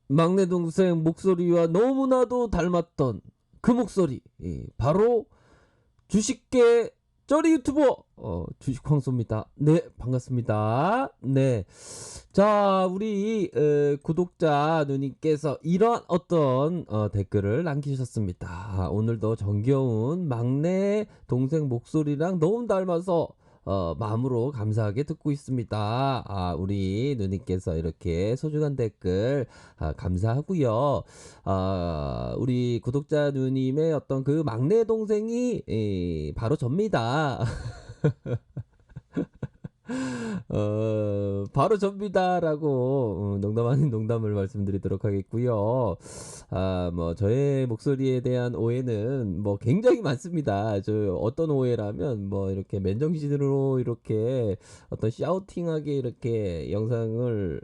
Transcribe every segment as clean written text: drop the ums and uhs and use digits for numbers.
막내 동생 목소리와 너무나도 닮았던 그 목소리, 바로 주식계 쩌리 유튜버 주식 황소입니다. 네, 반갑습니다. 네, 자, 우리 구독자 누님께서 이런 어떤 댓글을 남기셨습니다. 오늘도 정겨운 막내 동생 목소리랑 너무 닮아서 마음으로 감사하게 듣고 있습니다. 우리 누님께서 이렇게 소중한 댓글 감사하고요. 우리 구독자 누님의 어떤 그 막내 동생이 바로 접니다. 바로 접니다라고 농담 아닌 농담을 말씀드리도록 하겠고요. 뭐 저의 목소리에 대한 오해는 뭐 굉장히 많습니다. 저 어떤 오해라면 뭐 이렇게 맨정신으로 이렇게 어떤 샤우팅하게 이렇게 영상을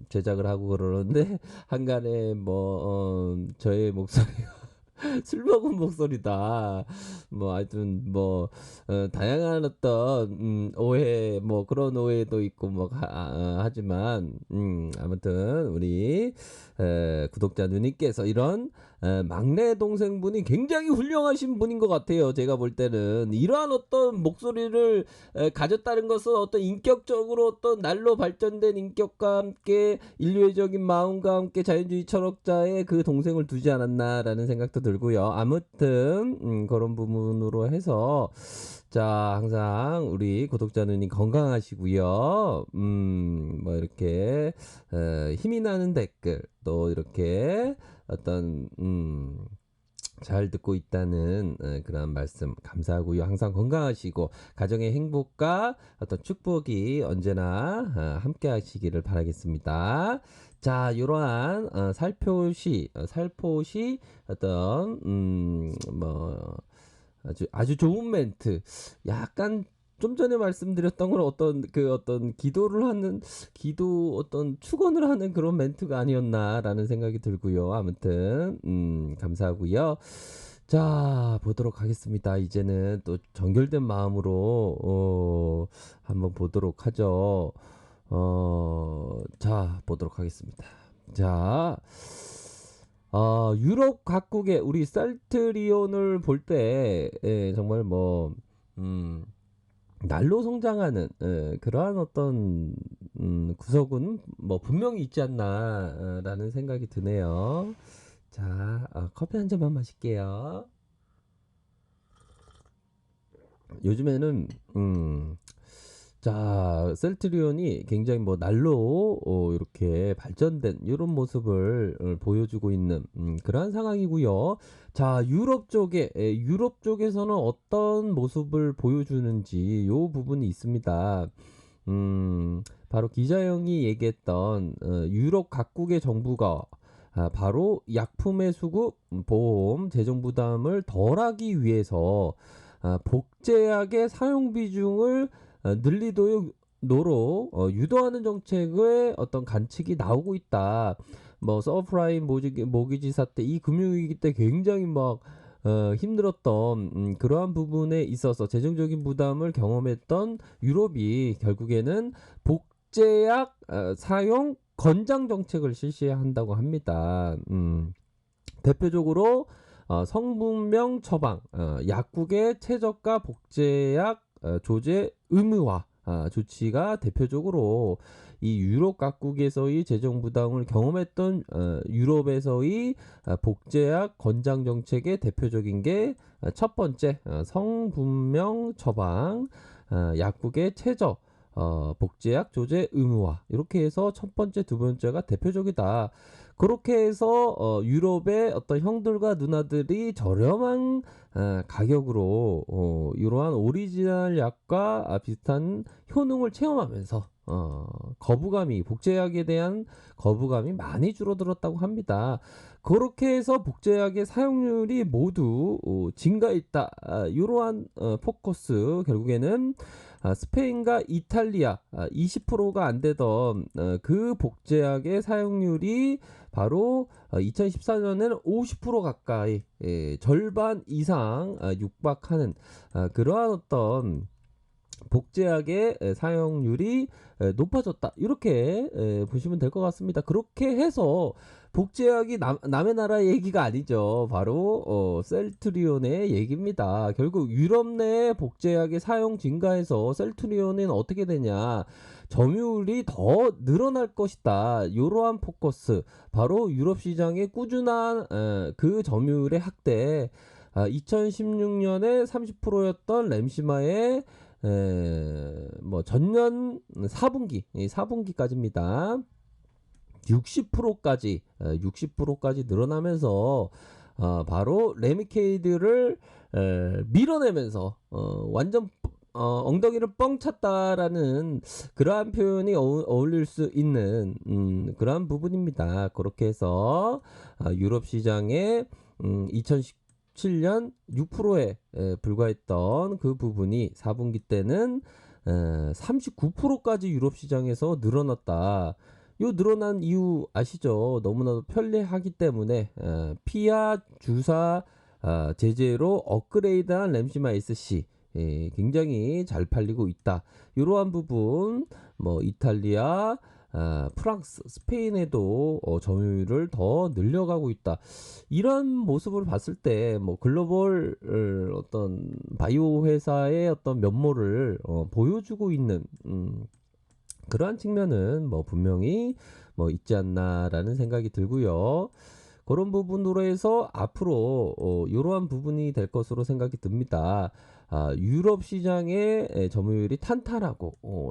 제작을 하고 그러는데 한간에 뭐 저의 목소리가 술 먹은 목소리다. 뭐 하여튼 뭐 다양한 어떤 오해 뭐 그런 오해도 있고 뭐 하지만 아무튼 우리 구독자 누님께서 이런 막내 동생분이 굉장히 훌륭하신 분인 것 같아요. 제가 볼 때는 이러한 어떤 목소리를 가졌다는 것은 어떤 인격적으로 어떤 날로 발전된 인격과 함께 인류애적인 마음과 함께 자연주의 철학자의 그 동생을 두지 않았나라는 생각도 들고요. 아무튼 그런 부분으로 해서 자, 항상 우리 구독자 누님 건강하시고요. 뭐 이렇게 힘이 나는 댓글 또 이렇게 어떤 잘 듣고 있다는 그런 말씀 감사하고요. 항상 건강하시고 가정의 행복과 어떤 축복이 언제나 함께 하시기를 바라겠습니다. 자, 이러한 살포시 어떤 뭐 아주 좋은 멘트. 약간 좀 전에 말씀드렸던 건 어떤 기도 어떤 축원을 하는 그런 멘트가 아니었나라는 생각이 들고요. 아무튼 감사하고요. 자, 보도록 하겠습니다. 이제는 또 정결된 마음으로 한번 보도록 하죠. 자, 보도록 하겠습니다. 자, 유럽 각국의 우리 셀트리온을 볼 때 정말 뭐 날로 성장하는 그러한 어떤 구석은 뭐 분명히 있지 않나라는 생각이 드네요. 자, 커피 한 잔만 마실게요. 요즘에는 자, 셀트리온이 굉장히 뭐 날로 이렇게 발전된 이런 모습을 보여주고 있는 그러한 상황이고요. 자, 유럽 쪽에서는 어떤 모습을 보여주는지 요 부분이 있습니다. 바로 기자형이 얘기했던 유럽 각국의 정부가 바로 약품의 수급, 보험, 재정 부담을 덜하기 위해서 복제약의 사용 비중을 늘리도록 유도하는 정책의 어떤 관측이 나오고 있다. 뭐 서프라임 모기지 사태 이 금융위기 때 굉장히 막 힘들었던 그러한 부분에 있어서 재정적인 부담을 경험했던 유럽이 결국에는 복제약 사용 권장 정책을 실시한다고 합니다. 대표적으로 성분명 처방, 약국의 최저가 복제약 조제 의무화 조치가 대표적으로 이 유럽 각국에서의 재정 부담을 경험했던 유럽에서의 복제약 권장 정책의 대표적인 게 첫 번째 성분명 처방, 약국의 최저 복제약 조제 의무화 이렇게 해서 첫 번째 두 번째가 대표적이다. 그렇게 해서 유럽의 어떤 형들과 누나들이 저렴한 가격으로 이러한 오리지널 약과 비슷한 효능을 체험하면서 복제약에 대한 거부감이 많이 줄어들었다고 합니다. 그렇게 해서 복제약의 사용률이 모두 증가했다. 이러한 포커스 결국에는 스페인과 이탈리아 20%가 안 되던 그 복제약의 사용률이 바로 2014년에는 50% 가까이 절반 이상 육박하는 그러한 어떤 복제약의 사용률이 높아졌다. 이렇게 보시면 될 것 같습니다. 그렇게 해서 복제약이 남의 나라 얘기가 아니죠. 바로 셀트리온의 얘기입니다. 결국 유럽 내 복제약의 사용 증가해서 셀트리온은 어떻게 되냐? 점유율이 더 늘어날 것이다. 이러한 포커스, 바로 유럽 시장의 꾸준한 그 점유율의 확대. 2016년에 30%였던 램시마의 뭐 전년 4분기, 4분기까지입니다. 60%까지 늘어나면서 바로 레미케이드를 밀어내면서 완전 엉덩이를 뻥 찼다라는 그러한 표현이 어울릴 수 있는 그러한 부분입니다. 그렇게 해서 유럽 시장의 2017년 6%에 불과했던 그 부분이 4분기 때는 39%까지 유럽 시장에서 늘어났다. 요 늘어난 이유 아시죠? 너무나도 편리하기 때문에 피아 주사 제재로 업그레이드한 램시마 SC 굉장히 잘 팔리고 있다. 이러한 부분 뭐 이탈리아, 프랑스, 스페인에도 점유율을 더 늘려가고 있다. 이런 모습을 봤을 때 뭐 글로벌 어떤 바이오 회사의 어떤 면모를 보여주고 있는 그러한 측면은 뭐 분명히 뭐 있지 않나라는 생각이 들고요. 그런 부분으로 해서 앞으로 이러한 부분이 될 것으로 생각이 듭니다. 유럽 시장의 점유율이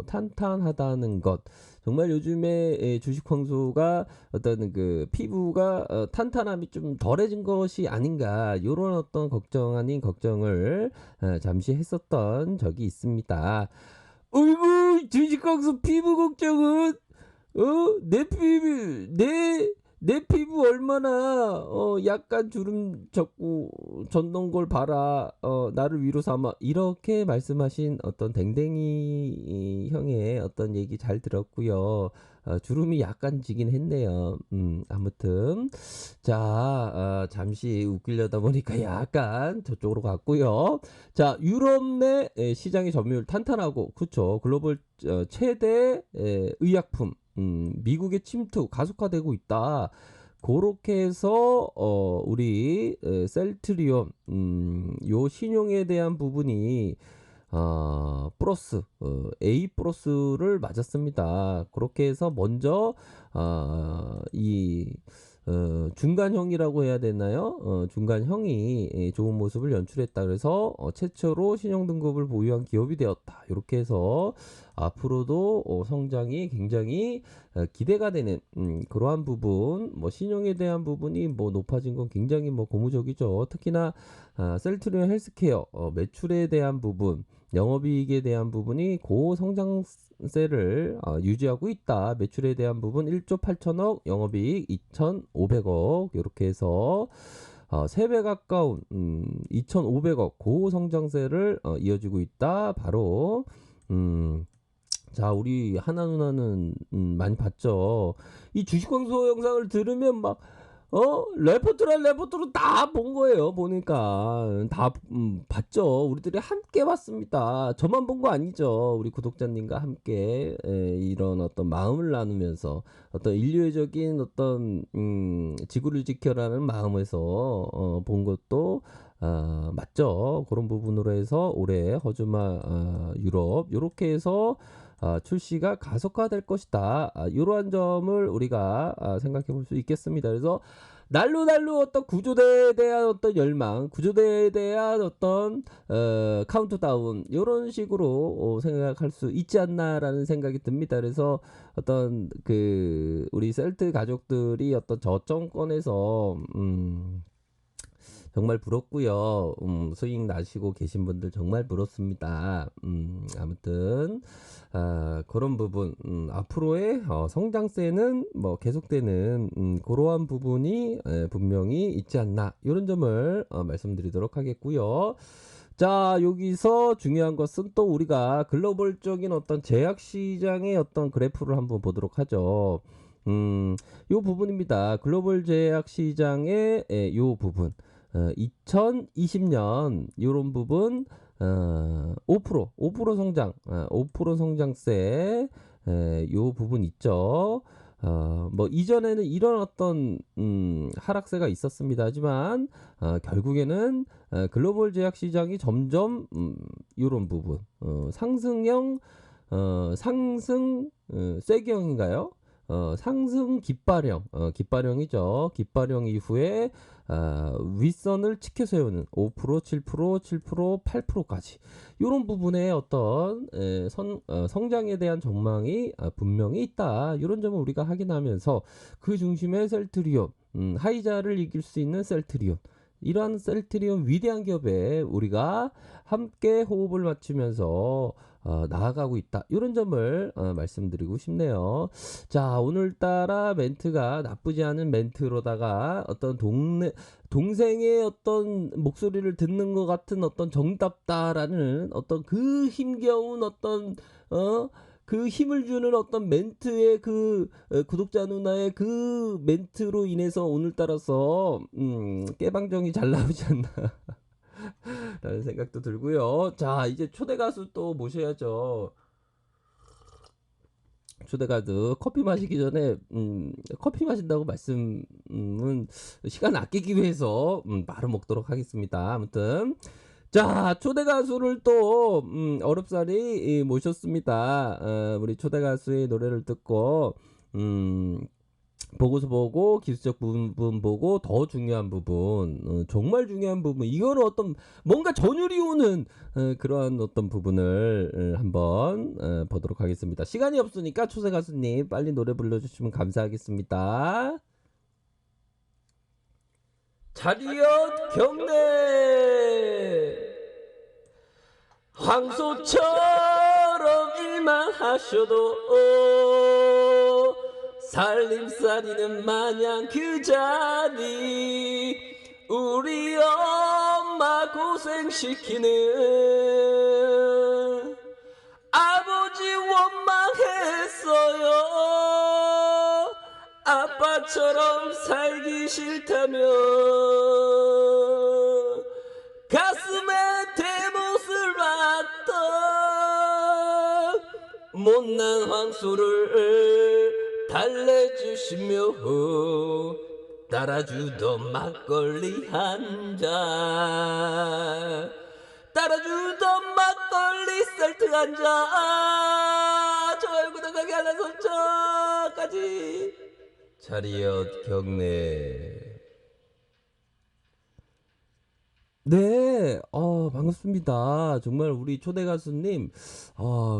탄탄하다는 것, 정말 요즘에 주식 황소가 어떤 그 피부가 탄탄함이 좀 덜해진 것이 아닌가, 이런 어떤 걱정 아닌 걱정을 잠시 했었던 적이 있습니다. 어이구, 주식 황소 피부 걱정은 내 피부 얼마나 약간 주름 적고 젖는 걸 봐라, 나를 위로 삼아, 이렇게 말씀하신 어떤 댕댕이 형의 어떤 얘기 잘 들었고요. 주름이 약간 지긴 했네요. 아무튼 자, 잠시 웃기려다 보니까 약간 저쪽으로 갔고요. 자, 유럽 내 시장의 점유율 탄탄하고, 그쵸, 글로벌 최대 의약품 미국의 침투 가속화되고 있다. 그렇게 해서 우리 셀트리온 요 신용에 대한 부분이 플러스 A 플러스를 맞았습니다. 그렇게 해서 먼저 이 중간형이라고 해야 되나요? 중간형이 좋은 모습을 연출했다. 그래서 최초로 신용등급을 보유한 기업이 되었다. 이렇게 해서 앞으로도 성장이 굉장히 기대가 되는 그러한 부분, 뭐 신용에 대한 부분이 뭐 높아진 건 굉장히 뭐 고무적이죠. 특히나 셀트리온 헬스케어 매출에 대한 부분, 영업이익에 대한 부분이 고성장세를 유지하고 있다. 매출에 대한 부분 1조 8천억, 영업이익 2,500억, 이렇게 해서 3배 가까운 2,500억 고성장세를 이어지고 있다. 바로 자, 우리 하나 누나는 많이 봤죠. 이 주식광소 영상을 들으면 막 레포트로 다 본 거예요. 보니까 다 봤죠. 우리들이 함께 봤습니다. 저만 본 거 아니죠. 우리 구독자님과 함께 이런 어떤 마음을 나누면서 어떤 인류애적인 어떤 지구를 지켜라는 마음에서 본 것도 맞죠. 그런 부분으로 해서 올해 허즈마 유럽 요렇게 해서 출시가 가속화될 것이다. 이러한 점을 우리가 생각해 볼 수 있겠습니다. 그래서 날로 어떤 구조대에 대한 어떤 열망, 구조대에 대한 어떤 카운트다운, 이런 식으로 생각할 수 있지 않나라는 생각이 듭니다. 그래서 어떤 그 우리 셀트 가족들이 어떤 저점권에서 정말 부럽고요. 수익 나시고 계신 분들 정말 부럽습니다. 아무튼 그런 부분, 앞으로의 성장세는 뭐 계속되는 그러한 부분이 분명히 있지 않나, 이런 점을 말씀드리도록 하겠고요. 자, 여기서 중요한 것은 또 우리가 글로벌적인 어떤 제약 시장의 어떤 그래프를 한번 보도록 하죠. 요 부분입니다. 글로벌 제약 시장의 요 부분. 2020년 요런 부분 5% 성장, 5% 성장세, 요 부분 있죠. 뭐 이전에는 이런 어떤 하락세가 있었습니다. 하지만 결국에는 글로벌 제약 시장이 점점 요런 부분 상승형 상승 쐐기형인가요? 상승 깃발형이죠. 깃발형 이후에 윗선을 치켜 세우는 5%, 7%, 7%, 8%까지 이런 부분의 어떤 성장에 대한 전망이 분명히 있다. 이런 점을 우리가 확인하면서 그 중심에 셀트리온, 하이자를 이길 수 있는 셀트리온, 이러한 셀트리온 위대한 기업에 우리가 함께 호흡을 맞추면서 나아가고 있다. 이런 점을 말씀드리고 싶네요. 자, 오늘따라 멘트가 나쁘지 않은 멘트로다가 어떤 동생의 어떤 목소리를 듣는 것 같은 어떤 정답다라는 어떤 그 힘겨운 어떤 그 힘을 주는 어떤 멘트의 그 구독자 누나의 그 멘트로 인해서 오늘따라서 깨방정이 잘 나오지 않나 라는 생각도 들고요. 자, 이제 초대 가수 또 모셔야죠. 초대 가수 커피 마시기 전에 커피 마신다고 말씀은 시간 아끼기 위해서 바로 먹도록 하겠습니다. 아무튼 자, 초대 가수를 또 어렵사리 모셨습니다. 우리 초대 가수의 노래를 듣고 보고서 보고 기술적 부분 보고 더 중요한 부분 정말 중요한 부분 이거는 어떤 뭔가 전율이 오는 그러한 어떤 부분을 한번 보도록 하겠습니다. 시간이 없으니까 초대 가수님 빨리 노래 불러주시면 감사하겠습니다. 자리엇 경례 황소처럼 일만 하셔도 살림살이는 마냥 그 자리 우리 엄마 고생시키는 아버지 원망했어요. 아빠처럼 살기 싫다면 가슴에 대못을 봤던 못난 황소를 달래주시며 따라주던 막걸리 한잔 따라주던 막걸리 셀트 한잔 좋아요 구독하기 알람 설정까지 자리엇 경례. 네, 반갑습니다. 정말 우리 초대 가수님,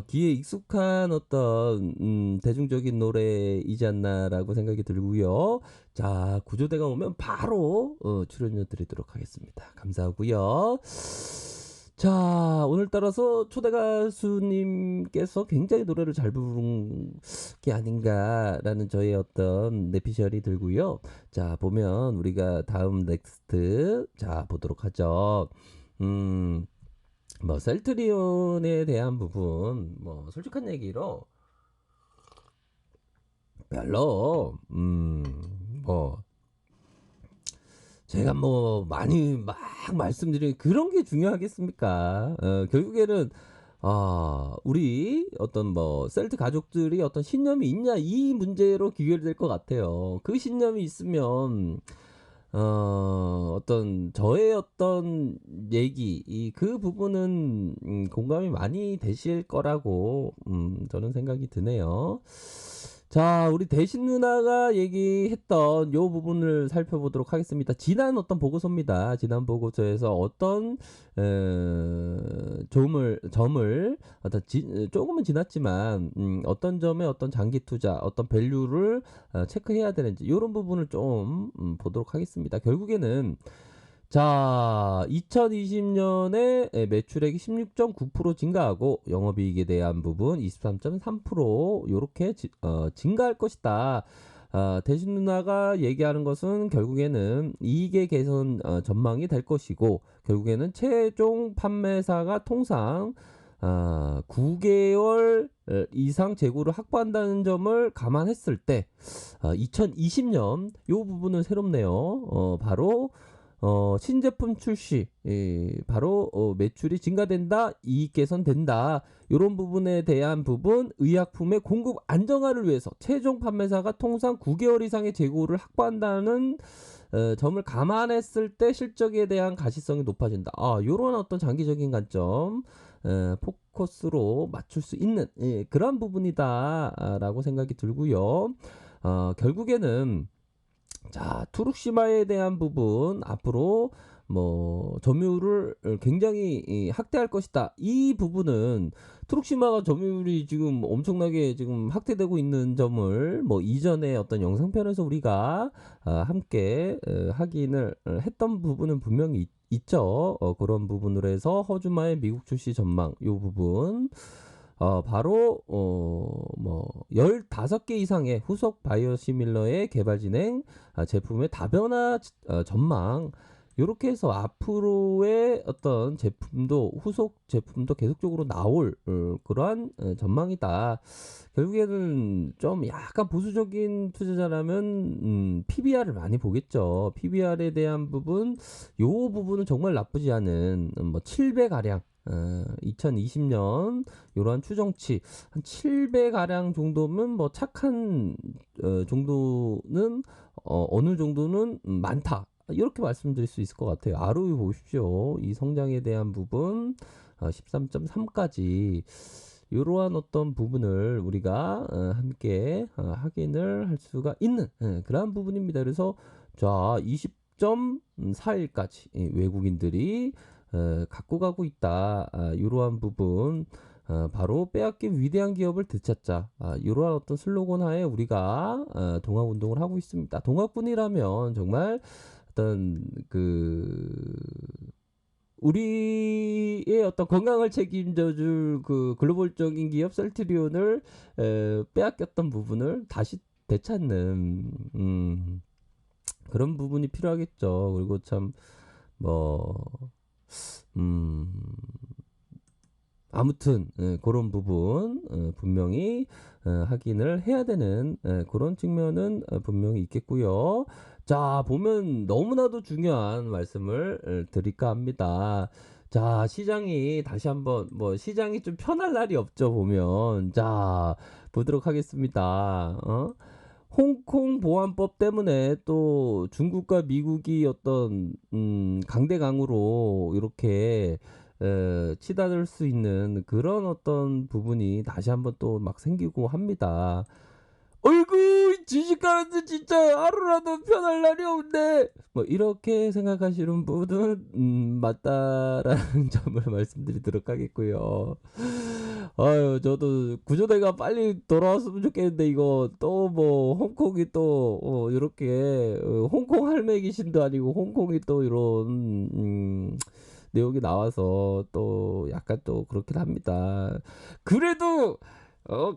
귀에 익숙한 어떤, 대중적인 노래이지 않나라고 생각이 들고요. 자, 구조대가 오면 바로, 출연료 드리도록 하겠습니다. 감사하고요. 자, 오늘따라서 초대 가수님께서 굉장히 노래를 잘 부른 게 아닌가라는 저의 어떤 내피셜이 들고요. 자, 보면 우리가 다음 넥스트 자 보도록 하죠. 뭐 셀트리온에 대한 부분 뭐 솔직한 얘기로 별로 뭐 제가 뭐 많이 막 말씀드린 그런 게 중요하겠습니까? 결국에는 우리 어떤 뭐 셀트 가족들이 어떤 신념이 있냐 이 문제로 귀결될 것 같아요. 그 신념이 있으면 어떤 저의 어떤 얘기 그 부분은 공감이 많이 되실 거라고 저는 생각이 드네요. 자, 우리 대신 누나가 얘기했던 요 부분을 살펴보도록 하겠습니다. 지난 어떤 보고서입니다. 지난 보고서에서 어떤 점을 어떤 조금은 지났지만 어떤 점에 어떤 장기 투자, 어떤 밸류를 체크해야 되는지 이런 부분을 좀 보도록 하겠습니다. 결국에는 자, 2020년에 매출액이 16.9% 증가하고 영업이익에 대한 부분 23.3% 요렇게 증가할 것이다. 대신 누나가 얘기하는 것은 결국에는 이익의 개선 전망이 될 것이고 결국에는 최종 판매사가 통상 9개월 이상 재고를 확보한다는 점을 감안했을 때 2020년 요 부분은 새롭네요. 바로 신제품 출시, 바로 매출이 증가된다, 이익 개선된다. 요런 부분에 대한 부분, 의약품의 공급 안정화를 위해서 최종 판매사가 통상 9개월 이상의 재고를 확보한다는 점을 감안했을 때 실적에 대한 가시성이 높아진다. 요런 어떤 장기적인 관점, 포커스로 맞출 수 있는, 그런 부분이다라고 생각이 들고요. 결국에는 자, 투룩시마에 대한 부분 앞으로 뭐 점유율을 굉장히 확대할 것이다. 이 부분은 투룩시마가 점유율이 지금 엄청나게 지금 확대되고 있는 점을 뭐 이전에 어떤 영상편에서 우리가 함께 확인을 했던 부분은 분명히 있죠. 그런 부분으로 해서 허즈마의 미국 출시 전망 요 부분, 바로 뭐 15개 이상의 후속 바이오시밀러의 개발 진행, 제품의 다변화 전망, 요렇게 해서 앞으로의 어떤 제품도, 후속 제품도 계속적으로 나올 그러한 전망이다. 결국에는 좀 약간 보수적인 투자자라면 PBR을 많이 보겠죠. PBR에 대한 부분, 요 부분은 정말 나쁘지 않은 뭐 7배 가량, 2020년 요러한 추정치 한 7배 가량 정도면 뭐 착한 정도는, 어느 정도는 많다, 이렇게 말씀드릴 수 있을 것 같아요. ROE 보십시오. 이 성장에 대한 부분 13.3까지 이러한 어떤 부분을 우리가 함께 확인을 할 수가 있는 그러한 부분입니다. 그래서 자, 20.41까지 외국인들이 갖고 가고 있다. 이러한 부분, 바로 빼앗긴 위대한 기업을 되찾자. 이러한 어떤 슬로건 하에 우리가 동학운동을 하고 있습니다. 동학군이라면 정말 어떤 우리의 어떤 건강을 책임져줄 그 글로벌적인 기업 셀트리온을 빼앗겼던 부분을 다시 되찾는 그런 부분이 필요하겠죠. 그리고 참 뭐 아무튼 그런 부분 분명히 확인을 해야 되는 그런 측면은 분명히 있겠고요. 자, 보면 너무나도 중요한 말씀을 드릴까 합니다. 자, 시장이 다시 한번, 뭐 시장이 좀 편할 날이 없죠, 보면. 자, 보도록 하겠습니다. 홍콩 보안법 때문에 또 중국과 미국이 어떤 강대강으로 이렇게 치닫을 수 있는 그런 어떤 부분이 다시 한번 또 막 생기고 합니다. 어이구, 주식하는데 진짜 하루라도 편할 날이 없네, 뭐 이렇게 생각하시는 분은 맞다라는 점을 말씀드리도록 하겠고요. 아유, 저도 구조대가 빨리 돌아왔으면 좋겠는데, 이거 또 뭐 홍콩이 또 이렇게 홍콩 할매 귀신도 아니고 홍콩이 또 이런 내용이 나와서 또 약간 또 그렇긴 합니다. 그래도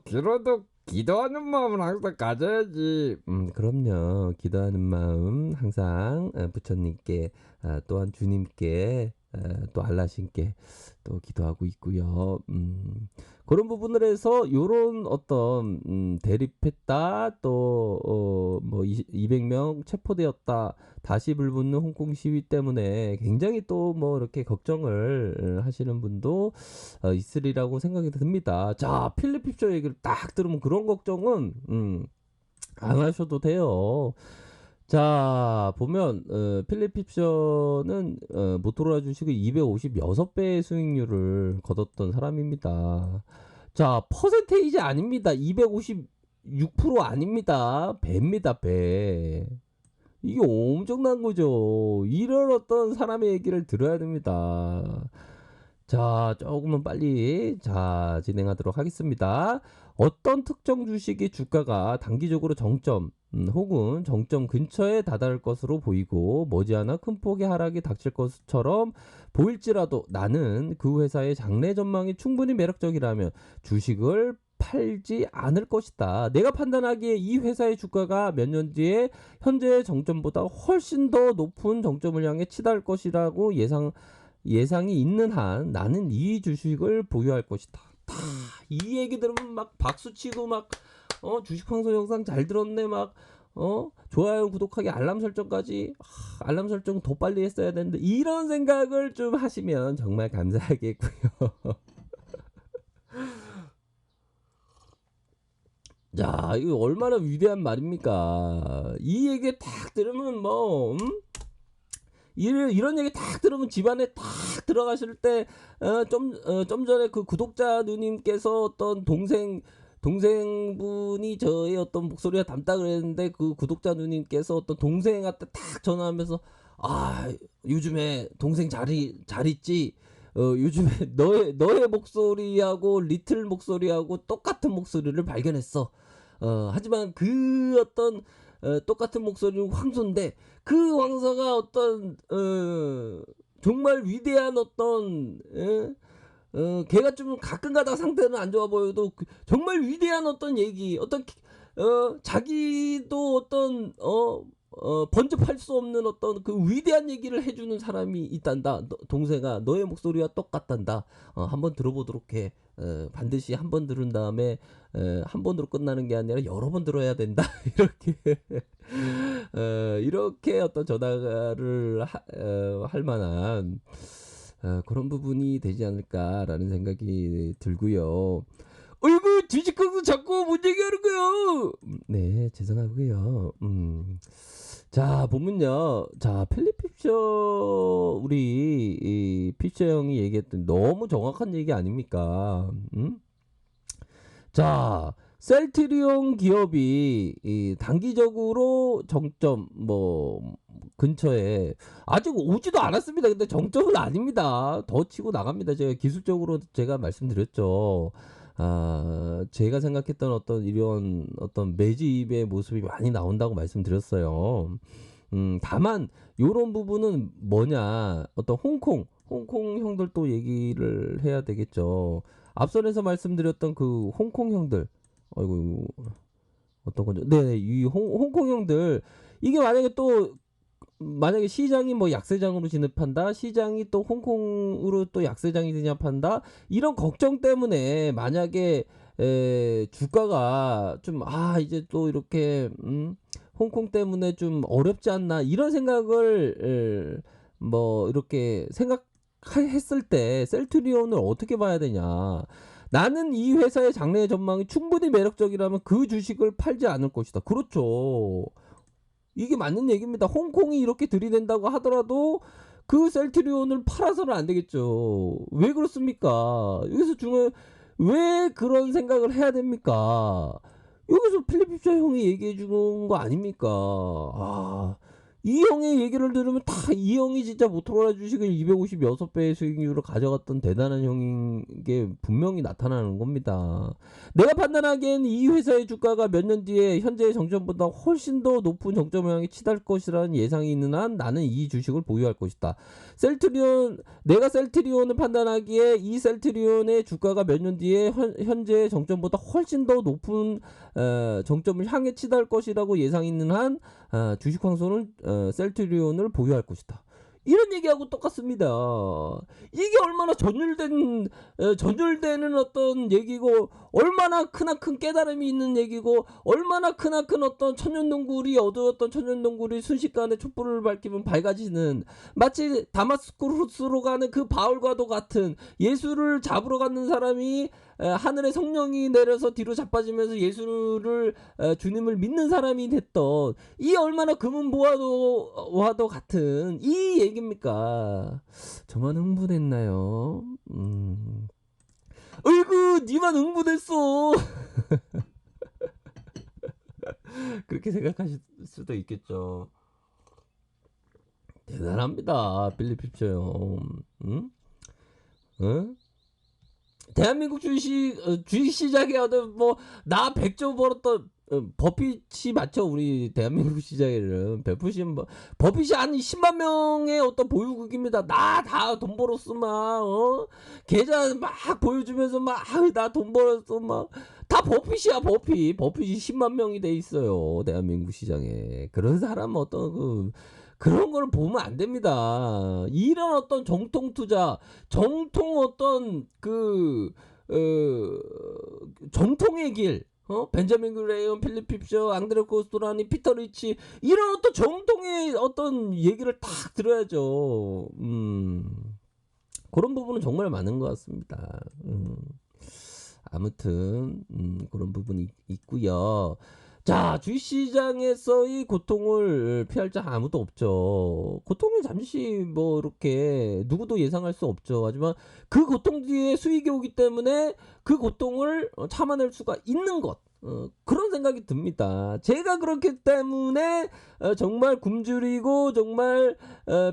그래도 기도하는 마음은 항상 가져야지. 그럼요. 기도하는 마음 항상 부처님께, 또한 주님께, 또 알라신께 또 기도하고 있고요. 그런 부분을 해서 요런 어떤 대립했다, 또 뭐 200명 체포되었다, 다시 불붙는 홍콩 시위 때문에 굉장히 또 뭐 이렇게 걱정을 하시는 분도 있으리라고 생각이 듭니다. 자, 필립 힙쇼 얘기를 딱 들으면 그런 걱정은 안 하셔도 돼요. 자, 보면 필립 힙쇼는 모토로라 주식의 256배의 수익률을 거뒀던 사람입니다. 자, 퍼센테이지 아닙니다. 256% 아닙니다. 배입니다, 배. 이게 엄청난 거죠. 이런 어떤 사람의 얘기를 들어야 됩니다. 자, 조금은 빨리 진행하도록 하겠습니다. 어떤 특정 주식의 주가가 단기적으로 정점 혹은 정점 근처에 다다를 것으로 보이고 머지않아 큰 폭의 하락이 닥칠 것처럼 보일지라도 나는 그 회사의 장래 전망이 충분히 매력적이라면 주식을 팔지 않을 것이다. 내가 판단하기에 이 회사의 주가가 몇 년 뒤에 현재의 정점보다 훨씬 더 높은 정점을 향해 치달을 것이라고 예상이 있는 한 나는 이 주식을 보유할 것이다. 이 얘기 들으면 막 박수치고 막 주식 방송 영상 잘 들었네, 막 좋아요, 구독하기, 알람 설정까지 알람 설정 더 빨리 했어야 되는데 이런 생각을 좀 하시면 정말 감사하겠고요. 자, 이거 얼마나 위대한 말입니까? 이 얘기 딱 들으면 이런 얘기 딱 들으면 집안에 딱 들어가실 때 좀 전에 그 구독자 누님께서 어떤 동생분이 저의 어떤 목소리가 닮다 그랬는데 그 구독자 누님께서 어떤 동생한테 딱 전화하면서 아 요즘에 동생 잘 있지? 요즘에 너의 목소리하고 리틀 목소리하고 똑같은 목소리를 발견했어. 하지만 그 어떤 똑같은 목소리는 황소인데 그 황소가 어떤 정말 위대한 어떤 걔가 좀 가끔가다 상태는 안 좋아 보여도 정말 위대한 어떤 얘기 어떤 자기도 어떤 번접할 수 없는 어떤 그 위대한 얘기를 해주는 사람이 있단다. 동생아 너의 목소리와 똑같단다. 한번 들어보도록 해. 반드시 한 번 들은 다음에 한 번으로 끝나는 게 아니라 여러 번 들어야 된다. 이렇게 이렇게 어떤 전화를 할 만한 그런 부분이 되지 않을까라는 생각이 들고요. 어이구 뒤집어서 자꾸 뭔 얘기하는 거야. 네 죄송하고요. 자 보면요. 자 필립 핍셔 우리 이 핍셔 형이 얘기했던 너무 정확한 얘기 아닙니까? 자 셀트리온 기업이 이 단기적으로 정점 근처에 아직 오지도 않았습니다. 근데 정점은 아닙니다. 더 치고 나갑니다. 제가 기술적으로 제가 말씀드렸죠. 제가 생각했던 어떤 이런 어떤 매집의 모습이 많이 나온다고 말씀드렸어요. 다만 요런 부분은 뭐냐 어떤 홍콩 형들 또 얘기를 해야 되겠죠. 앞선에서 말씀드렸던 그 홍콩 형들 아이고 어떤 거죠? 네, 이 홍콩 형들 이게 만약에 시장이 뭐 약세장으로 진입한다, 시장이 또 홍콩으로 또 약세장이 진입한다, 이런 걱정 때문에 만약에 주가가 좀 이제 또 이렇게 홍콩 때문에 좀 어렵지 않나 이런 생각을 이렇게 생각했을 때 셀트리온을 어떻게 봐야 되냐? 나는 이 회사의 장래 전망이 충분히 매력적이라면 그 주식을 팔지 않을 것이다. 그렇죠. 이게 맞는 얘기입니다. 홍콩이 이렇게 들이댄다고 하더라도 그 셀트리온을 팔아서는 안 되겠죠. 왜 그렇습니까? 여기서 왜 그런 생각을 해야 됩니까? 여기서 필리핀 형이 얘기해 주는 거 아닙니까? 이 형의 얘기를 들으면 다 이 형이 진짜 모토로라 주식을 256배의 수익률을 가져갔던 대단한 형인 게 분명히 나타나는 겁니다. 내가 판단하기엔 이 회사의 주가가 몇 년 뒤에 현재의 정점보다 훨씬 더 높은 정점을 향해 치달 것이라는 예상이 있는 한 나는 이 주식을 보유할 것이다. 내가 셀트리온을 판단하기에 이 셀트리온의 주가가 몇 년 뒤에 현재의 정점보다 훨씬 더 높은 정점을 향해 치달 것이라고 예상이 있는 한 주식 황소는 셀트리온을 보유할 것이다. 이런 얘기하고 똑같습니다. 이게 얼마나 전율되는 어떤 얘기고, 얼마나 크나큰 깨달음이 있는 얘기고, 얼마나 크나큰 어떤 천년동굴이 어두웠던 천년동굴이 순식간에 촛불을 밝히면 밝아지는, 마치 다마스쿠스로 가는 그 바울과도 같은, 예수를 잡으러 가는 사람이 하늘의 성령이 내려서 뒤로 자빠지면서 예수를 주님을 믿는 사람이 됐던 이 얼마나 금은보화도 같은 이 얘기입니까? 저만 흥분했나요? 어이구 니만 흥분했어. 그렇게 생각하실 수도 있겠죠. 대단합니다 필리핀 형. 응? 응? 대한민국 주식 시장에 나 100조 벌었던 버핏이 맞죠? 우리 대한민국 시장에는 버핏이 한 10만 명의 어떤 보유국입니다. 나 다 돈 벌었어 계좌 막 보여주면서 나 돈 벌었어 다 버핏이야. 버핏이 10만 명이 돼 있어요 대한민국 시장에. 그런 사람 그런 걸 보면 안 됩니다. 이런 어떤 정통 투자, 정통 어떤 정통의 길, 벤자민 그레이엄, 필립 핍셔, 앙드레 코스토라니, 피터 리치 이런 어떤 정통의 어떤 얘기를 딱 들어야죠. 그런 부분은 정말 많은 것 같습니다. 아무튼 그런 부분이 있고요. 자, 주식시장에서의 고통을 피할 자 아무도 없죠. 고통은 잠시 뭐 이렇게 누구도 예상할 수 없죠. 하지만 그 고통 뒤에 수익이 오기 때문에 그 고통을 참아낼 수가 있는 것. 그런 생각이 듭니다. 제가 그렇기 때문에 정말 굶주리고 정말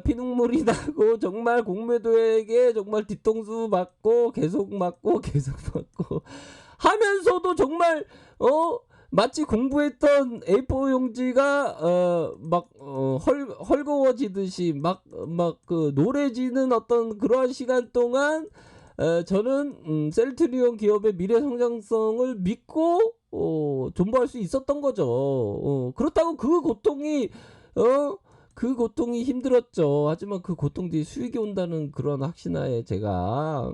피눈물이 나고 정말 공매도에게 정말 뒤통수 맞고 계속 맞고 계속 맞고 하면서도 정말 마치 공부했던 A4 용지가 헐거워지듯이 막 그 노래지는 어떤 그러한 시간 동안 저는 셀트리온 기업의 미래 성장성을 믿고 존버할 수 있었던 거죠. 그렇다고 그 고통이 힘들었죠. 하지만 그 고통 뒤에 수익이 온다는 그런 확신하에 제가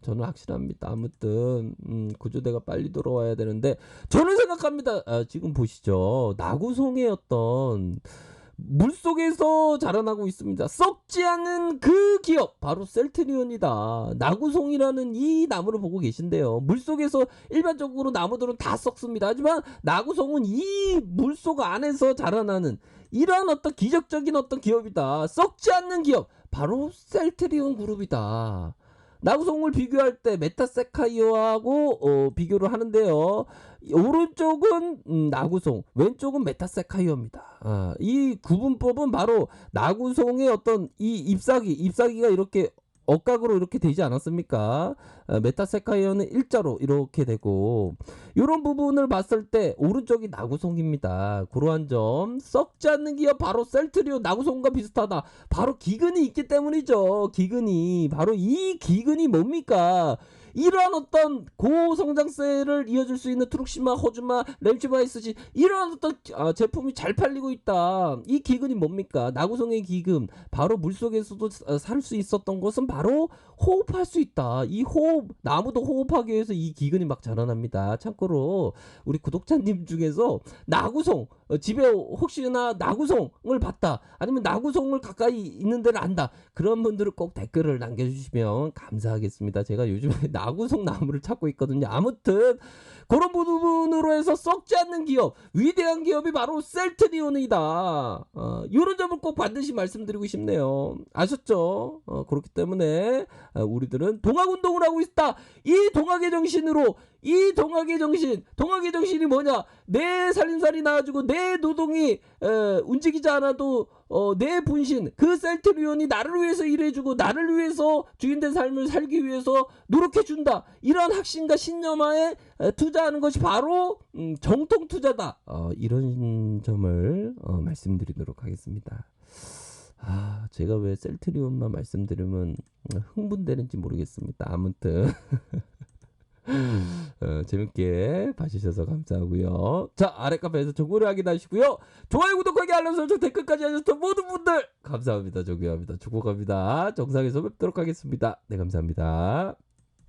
저는 확실합니다. 아무튼 구조대가 빨리 돌아와야 되는데 저는 생각합니다. 지금 보시죠. 나구송의 어떤 물속에서 자라나고 있습니다. 썩지 않는 그 기업 바로 셀트리온이다. 나구송이라는 이 나무를 보고 계신데요. 물속에서 일반적으로 나무들은 다 썩습니다. 하지만 나구송은 이 물속 안에서 자라나는 이러한 어떤 기적적인 어떤 기업이다. 썩지 않는 기업 바로 셀트리온 그룹이다. 나구송을 비교할 때 메타세카이어하고 비교를 하는데요. 오른쪽은 나구송, 왼쪽은 메타세카이어입니다. 이 구분법은 바로 나구송의 어떤 이 잎사귀가 이렇게 억각으로 이렇게 되지 않았습니까? 메타세카이어는 일자로 이렇게 되고 이런 부분을 봤을 때 오른쪽이 나구송입니다. 그러한 점 썩지 않는 기업 바로 셀트리온 나구송과 비슷하다. 바로 기근이 있기 때문이죠. 기근이 바로 이 기근이 뭡니까? 이러한 어떤 고성장세를 이어줄 수 있는 트룩시마, 호주마, 램치마이스지 이러한 어떤 제품이 잘 팔리고 있다. 이 기근이 뭡니까? 나구송의 기근 바로 물속에서도 살 수 있었던 것은 바로 호흡할 수 있다. 이 호흡 나무도 호흡하기 위해서 이 기근이 막 자라납니다. 참고로 우리 구독자님 중에서 나구송 집에 혹시나 나구송을 봤다 아니면 나구송을 가까이 있는 데를 안다 그런 분들은 꼭 댓글을 남겨주시면 감사하겠습니다. 제가 요즘에 나구송 나무를 찾고 있거든요. 아무튼 그런 부분으로 해서 썩지 않는 기업 위대한 기업이 바로 셀트리온이다. 이런 점을 꼭 반드시 말씀드리고 싶네요. 아셨죠? 그렇기 때문에 우리들은 동학운동을 하고 있다. 이 동학의 정신으로 동학의 정신이 뭐냐? 내 살림살이 나와주고 내 노동이 움직이지 않아도 내 분신 그 셀트리온이 나를 위해서 일해주고 나를 위해서 주인된 삶을 살기 위해서 노력해준다. 이러한 확신과 신념하에 투자하는 것이 바로 정통 투자다. 이런 점을 말씀드리도록 하겠습니다. 제가 왜 셀트리온만 말씀드리면 흥분되는지 모르겠습니다. 아무튼 재밌게 봐주셔서 감사하고요. 자, 아래 카페에서 정보를 확인하시고요. 좋아요, 구독하기, 알람 설정, 댓글까지 하셨던 모든 분들 감사합니다. 존경합니다. 축복합니다. 정상에서 뵙도록 하겠습니다. 네, 감사합니다.